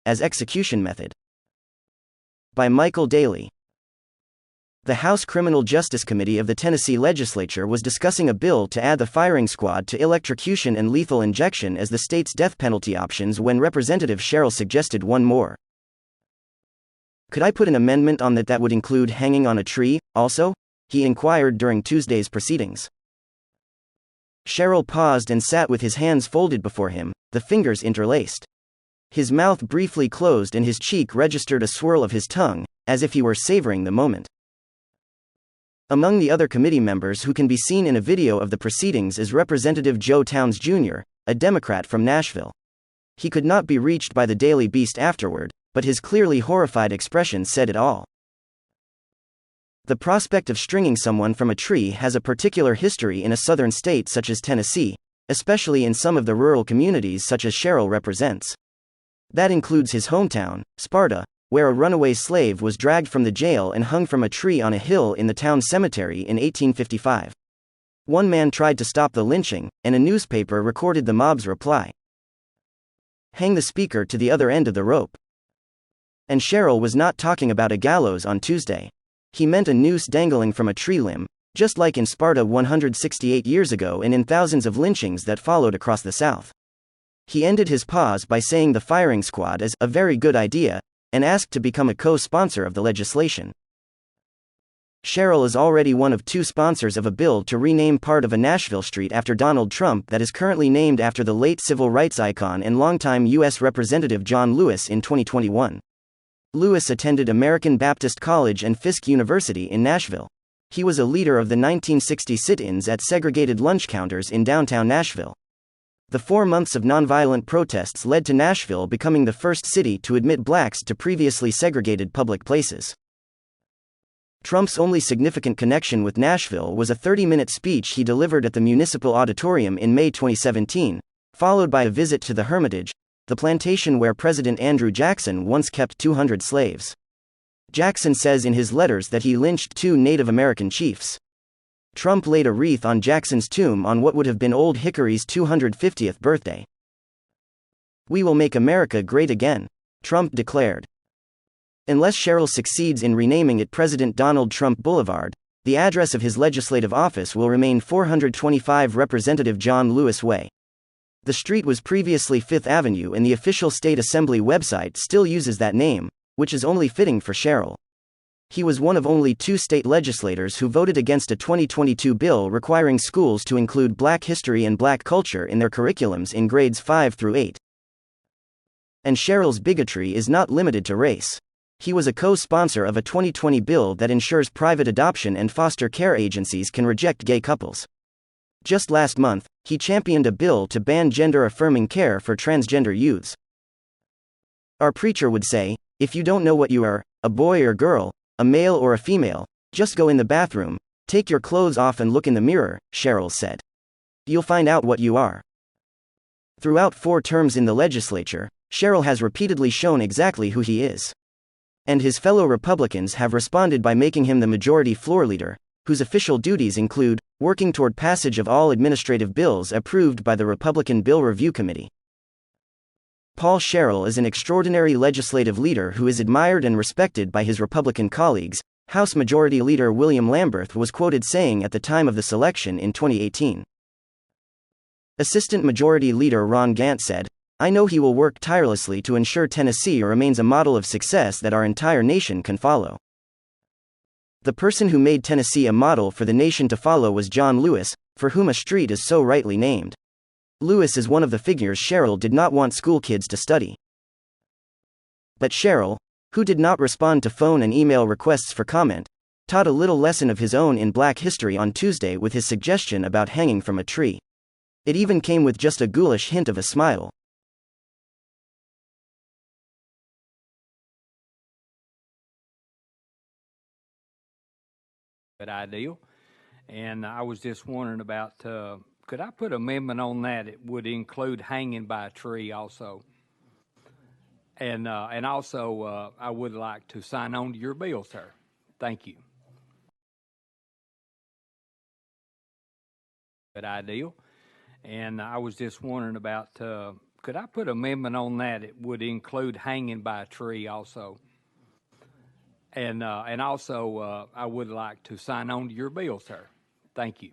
as execution method. By Michael Daly. The House Criminal Justice Committee of the Tennessee Legislature was discussing a bill to add the firing squad to electrocution and lethal injection as the state's death penalty options when Representative Sherrill suggested one more. Could I put an amendment on that would include hanging on a tree, also? He inquired during Tuesday's proceedings. Sherrill paused and sat with his hands folded before him, the fingers interlaced. His mouth briefly closed and his cheek registered a swirl of his tongue, as if he were savoring the moment. Among the other committee members who can be seen in a video of the proceedings is Representative Joe Towns Jr., a Democrat from Nashville. He could not be reached by the Daily Beast afterward, but his clearly horrified expression said it all. The prospect of stringing someone from a tree has a particular history in a southern state such as Tennessee, especially in some of the rural communities such as Sherrill represents. That includes his hometown, Sparta, where a runaway slave was dragged from the jail and hung from a tree on a hill in the town cemetery in 1855. One man tried to stop the lynching, and a newspaper recorded the mob's reply. Hang the speaker to the other end of the rope. And Sherrill was not talking about a gallows on Tuesday. He meant a noose dangling from a tree limb, just like in Sparta 168 years ago and in thousands of lynchings that followed across the South. He ended his pause by saying the firing squad is a very good idea, and asked to become a co-sponsor of the legislation. Sherrill is already one of two sponsors of a bill to rename part of a Nashville street after Donald Trump that is currently named after the late civil rights icon and longtime U.S. Representative John Lewis in 2021. Lewis attended American Baptist College and Fisk University in Nashville. He was a leader of the 1960 sit-ins at segregated lunch counters in downtown Nashville. The 4 months of nonviolent protests led to Nashville becoming the first city to admit blacks to previously segregated public places. Trump's only significant connection with Nashville was a 30-minute speech he delivered at the Municipal Auditorium in May 2017, followed by a visit to the Hermitage, the plantation where President Andrew Jackson once kept 200 slaves. Jackson says in his letters that he lynched 2 Native American chiefs. Trump laid a wreath on Jackson's tomb on what would have been Old Hickory's 250th birthday. "We will make America great again," Trump declared. Unless Sherrill succeeds in renaming it President Donald Trump Boulevard, the address of his legislative office will remain 425 Representative John Lewis Way. The street was previously 5th Avenue and the official State Assembly website still uses that name, which is only fitting for Sherrill. He was one of only 2 state legislators who voted against a 2022 bill requiring schools to include Black history and Black culture in their curriculums in grades 5 through 8. And Sherrill's bigotry is not limited to race. He was a co-sponsor of a 2020 bill that ensures private adoption and foster care agencies can reject gay couples. Just last month, he championed a bill to ban gender-affirming care for transgender youths. Our preacher would say, "If you don't know what you are, a boy or girl, a male or a female, just go in the bathroom, take your clothes off and look in the mirror," Sherrill said. "You'll find out what you are." Throughout 4 terms in the legislature, Sherrill has repeatedly shown exactly who he is. And his fellow Republicans have responded by making him the majority floor leader, whose official duties include working toward passage of all administrative bills approved by the Republican Bill Review Committee. Paul Sherrill is an extraordinary legislative leader who is admired and respected by his Republican colleagues, House Majority Leader William Lamberth was quoted saying at the time of the selection in 2018. Assistant Majority Leader Ron Gant said, "I know he will work tirelessly to ensure Tennessee remains a model of success that our entire nation can follow." The person who made Tennessee a model for the nation to follow was John Lewis, for whom a street is so rightly named. Lewis is one of the figures Sherrill did not want school kids to study. But Sherrill, who did not respond to phone and email requests for comment, taught a little lesson of his own in Black history on Tuesday with his suggestion about hanging from a tree. It even came with just a ghoulish hint of a smile. Good idea. And I was just wondering about, could I put amendment on that? It would include hanging by a tree also. And also, I would like to sign on to your bill, sir. Thank you. Good idea. And I was just wondering about, Could I put amendment on that? It would include hanging by a tree also. And also, I would like to sign on to your bill, sir. Thank you.